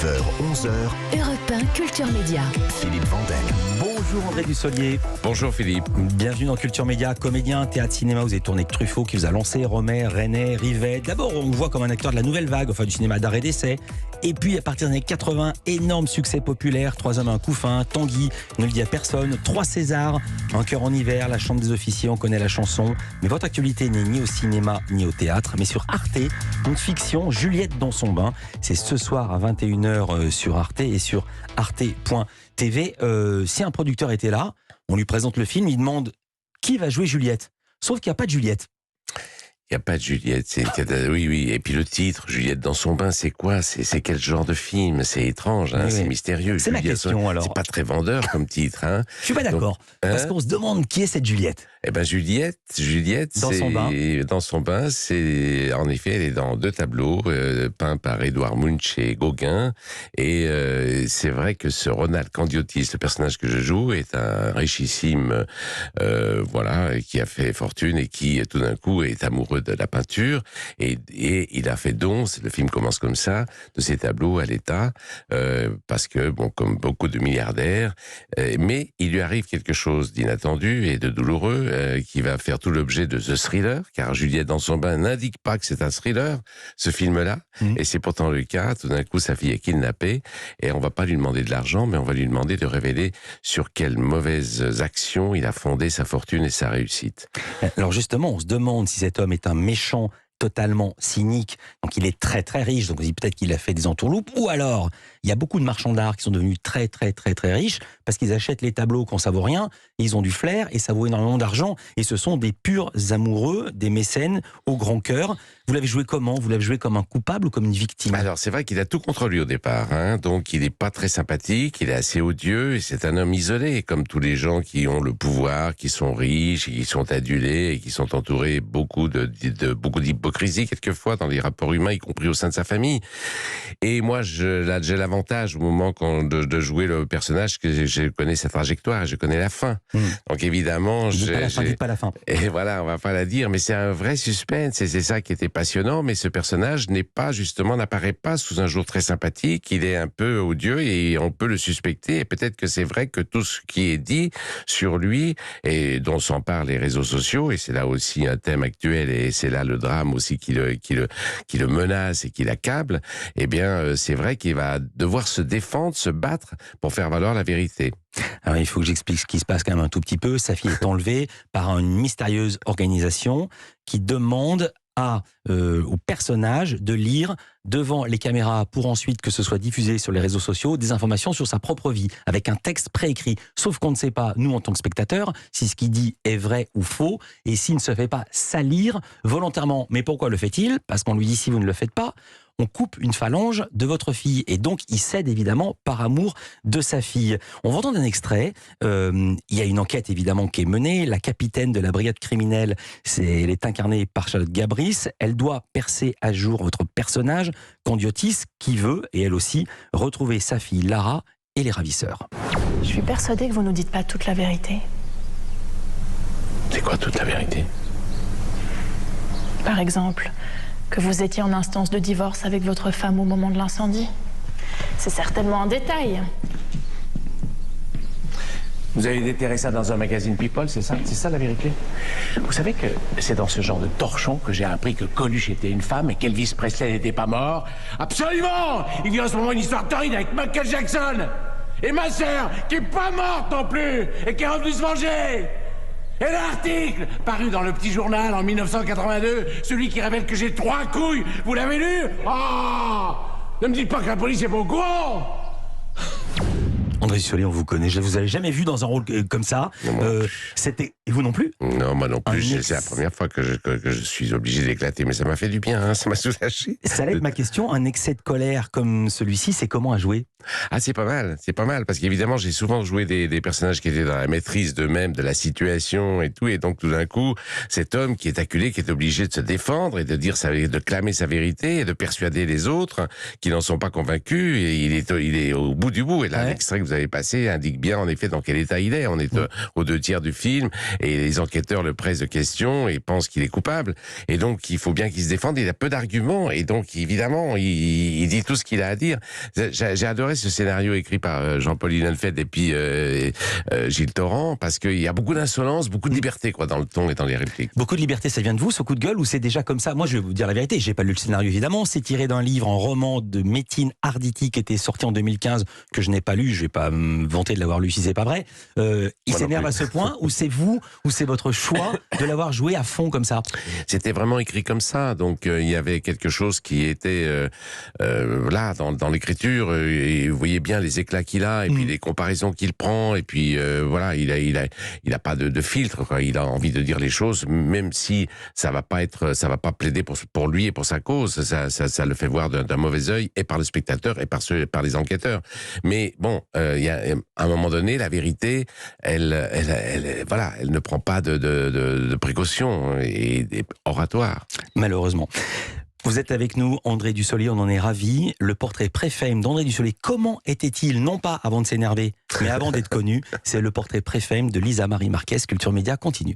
9h, 11h, Europe 1 Culture Média. Philippe Vandel. Bonjour André Dussolier. Bonjour Philippe. Bienvenue dans Culture Média, comédien, théâtre, cinéma. Vous avez tourné avec Truffaut qui vous a lancé, Romer, René, Rivet. D'abord, on vous voit comme un acteur de la nouvelle vague, enfin du cinéma d'art et d'essai. Et puis, à partir des années 80, énorme succès populaire. 3 hommes, un couffin, Tanguy, ne le dit à personne. 3 Césars, Un cœur en hiver, La chambre des officiers, on connaît la chanson. Mais votre actualité n'est ni au cinéma ni au théâtre, mais sur Arte, une fiction, Juliette dans son bain. C'est ce soir à 21h sur Arte et sur arte.tv. Si un producteur était là, on lui présente le film, il demande qui va jouer Juliette. Sauf qu'il n'y a pas de Juliette. Il n'y a pas de Juliette, c'est oui. Et puis le titre, Juliette dans son bain, c'est quoi? C'est quel genre de film? C'est étrange, hein, Oui. c'est mystérieux. C'est ma question alors. C'est pas très vendeur comme titre, hein. Je suis pas d'accord. Parce qu'on se demande qui est cette Juliette. Eh ben Juliette, Dans son bain. Dans son bain, c'est en effet, elle est dans 2 tableaux peints par Édouard Munch et Gauguin. Et c'est vrai que ce Ronald Candiotis, le personnage que je joue, est un richissime, qui a fait fortune et qui tout d'un coup est amoureux de la peinture. Et il a fait don. Le film commence comme ça, de ses tableaux à l'État, parce que comme beaucoup de milliardaires, mais il lui arrive quelque chose d'inattendu et de douloureux. Qui va faire tout l'objet de The Thriller, car Juliette dans son bain n'indique pas que c'est un thriller, ce film-là, et c'est pourtant le cas. Tout d'un coup, sa fille est kidnappée, et on va pas lui demander de l'argent, mais on va lui demander de révéler sur quelles mauvaises actions il a fondé sa fortune et sa réussite. Alors justement, on se demande si cet homme est un méchant totalement cynique, donc il est très très riche, donc on dit peut-être qu'il a fait des entourloupes, ou alors il y a beaucoup de marchands d'art qui sont devenus très très très très riches parce qu'ils achètent les tableaux quand ça vaut rien, et ils ont du flair et ça vaut énormément d'argent, et ce sont des purs amoureux, des mécènes au grand cœur. Vous l'avez joué comment? Vous l'avez joué comme un coupable ou comme une victime? Alors c'est vrai qu'il a tout contre lui au départ, hein, donc il n'est pas très sympathique, il est assez odieux, et c'est un homme isolé, comme tous les gens qui ont le pouvoir, qui sont riches, et qui sont adulés, et qui sont entourés beaucoup d'hypocrisie quelquefois dans les rapports humains, y compris au sein de sa famille. Et moi j'ai l'avantage au moment de jouer le personnage que je connais sa trajectoire, je connais la fin. Donc évidemment, dites pas la fin. Et voilà, on va pas la dire, mais c'est un vrai suspense, et c'est ça qui était passionnant. Mais ce personnage n'apparaît pas sous un jour très sympathique. Il est un peu odieux et on peut le suspecter. Et peut-être que c'est vrai que tout ce qui est dit sur lui et dont s'emparent les réseaux sociaux, et c'est là aussi un thème actuel, et c'est là le drame aussi qui le menace et qui l'accable. Eh bien, c'est vrai qu'il va devoir se défendre, se battre pour faire valoir la vérité. Alors, il faut que j'explique ce qui se passe quand même un tout petit peu. Sa fille est enlevée par une mystérieuse organisation qui demande au personnage de lire devant les caméras pour ensuite que ce soit diffusé sur les réseaux sociaux des informations sur sa propre vie avec un texte préécrit. Sauf qu'on ne sait pas, nous en tant que spectateurs, si ce qu'il dit est vrai ou faux, et s'il ne se fait pas salir volontairement. Mais pourquoi le fait-il? Parce qu'on lui dit si vous ne le faites pas, on coupe une phalange de votre fille. Et donc, il cède évidemment par amour de sa fille. On va entendre un extrait. Il y a une enquête évidemment qui est menée. La capitaine de la brigade criminelle, elle est incarnée par Charlotte Gabris. Elle doit percer à jour votre personnage, Candiotis, qui veut, et elle aussi, retrouver sa fille Lara et les ravisseurs. Je suis persuadée que vous ne nous dites pas toute la vérité. C'est quoi toute la vérité? Par exemple, que vous étiez en instance de divorce avec votre femme au moment de l'incendie. C'est certainement un détail. Vous avez déterré ça dans un magazine People, c'est ça? C'est ça la vérité? Vous savez que c'est dans ce genre de torchon que j'ai appris que Coluche était une femme et qu'Elvis Presley n'était pas mort? Absolument! Il vit en ce moment une histoire torride avec Michael Jackson! Et ma sœur, qui est pas morte non plus, et qui est revenue se venger! Et l'article, paru dans le Petit Journal en 1982, celui qui révèle que j'ai 3 couilles, vous l'avez lu? Oh! Ne me dites pas que la police est pas au courant! André Dussolier, on vous connaît. Je vous avais jamais vu dans un rôle comme ça. C'était... Et vous non plus? Non, moi non plus. C'est la première fois que je suis obligé d'éclater, mais ça m'a fait du bien, hein, ça m'a soulagé. Ça allait être ma question. Un excès de colère comme celui-ci, c'est comment à jouer? Ah, c'est pas mal, parce qu'évidemment, j'ai souvent joué des personnages qui étaient dans la maîtrise d'eux-mêmes, de la situation et tout, et donc tout d'un coup, cet homme qui est acculé, qui est obligé de se défendre et de dire de clamer sa vérité et de persuader les autres qui n'en sont pas convaincus, et il est au bout du bout. Et là, l'extrait que vous avez passé indique bien, en effet, dans quel état il est. On est aux 2 tiers du film, et les enquêteurs le pressent de questions et pensent qu'il est coupable, et donc il faut bien qu'il se défende. Il a peu d'arguments, et donc évidemment, il dit tout ce qu'il a à dire. J'ai adoré ce scénario écrit par Jean-Paul Linenfeld et puis Gilles Torrent, parce qu'il y a beaucoup d'insolence, beaucoup de liberté dans le ton et dans les répliques. Beaucoup de liberté, ça vient de vous, ce coup de gueule, ou c'est déjà comme ça? Moi, je vais vous dire la vérité, j'ai pas lu le scénario évidemment, c'est tiré d'un livre en roman de Métine Arditi qui était sorti en 2015, que je n'ai pas lu, je vais pas me vanter de l'avoir lu si c'est pas vrai. Il s'énerve à ce point, ou c'est vous, ou c'est votre choix de l'avoir joué à fond comme ça? C'était vraiment écrit comme ça, donc il y avait quelque chose qui était là, dans l'écriture, et vous voyez bien les éclats qu'il a, et puis les comparaisons qu'il prend, et puis voilà, il a pas de filtre, quoi. Il a envie de dire les choses, même si ça va pas plaider pour lui et pour sa cause, ça le fait voir d'un mauvais œil, et par le spectateur, et par les enquêteurs. Mais bon, il y a à un moment donné, la vérité, elle ne prend pas de précautions et oratoires. Malheureusement. Vous êtes avec nous, André Dussolier, on en est ravis. Le portrait pré-fame d'André Dussolier, comment était-il, non pas avant de s'énerver, mais avant d'être connu? C'est le portrait pré-fame de Lisa Marie Marquez. Culture Média continue.